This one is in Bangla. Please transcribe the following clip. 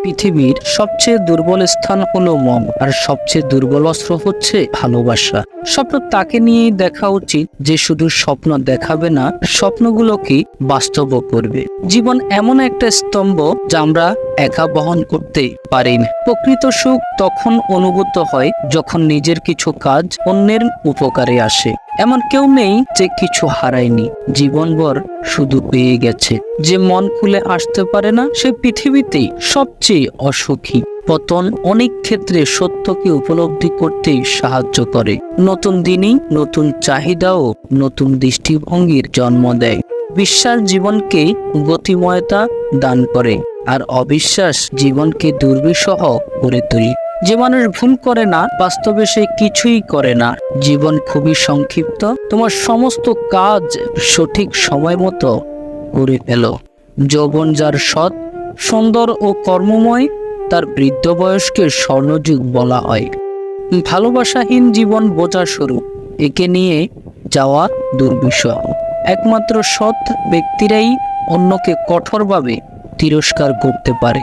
পৃথিবীর সবচেয়ে দুর্বল স্থান হলো মন, আর সবচেয়ে দুর্বল অস্ত্র হচ্ছে ভালোবাসা। স্বপ্ন তাকে নিয়েই দেখা উচিত যে শুধু স্বপ্ন দেখাবে না, স্বপ্নগুলোকে বাস্তব করবে। জীবন এমন একটা স্তম্ভ যা আমরা একা বহন করতে পারি না। প্রকৃত সুখ তখন অনুভূত হয় যখন নিজের কিছু কাজ অন্যের উপকারে আসে। এমন কেউ নেই যে কিছু হারায়নি, জীবনভর শুধু পেয়ে গেছে। যে মন খুলে আসতে পারে না সে পৃথিবীতেই সবচেয়ে অসুখী। পতন অনেক ক্ষেত্রে সত্যকে উপলব্ধি করতেই সাহায্য করে। নতুন দিনই নতুন চাহিদা ও নতুন দৃষ্টিভঙ্গির জন্ম দেয়। বিশ্বাস জীবনকে গতিময়তা দান করে, আর অবিশ্বাস জীবনকে দুর্বিষহ করে তোলে। যে মানুষ ভুল করে না, বাস্তবে সে কিছুই করে না। জীবন খুবই সংক্ষিপ্ত, তোমার সমস্ত কাজ সঠিক সময় মতো করে ফেলো। যৌবন যার সৎ, সুন্দর ও কর্মময়, তার বৃদ্ধ বয়সকে স্বর্ণযুগ বলা হয়। ভালোবাসাহীন জীবন বোঝা শুরু, একে নিয়ে যাওয়া দুর্বিষহ। একমাত্র সৎ ব্যক্তিরাই অন্যকে কঠোরভাবে তিরস্কার করতে পারে।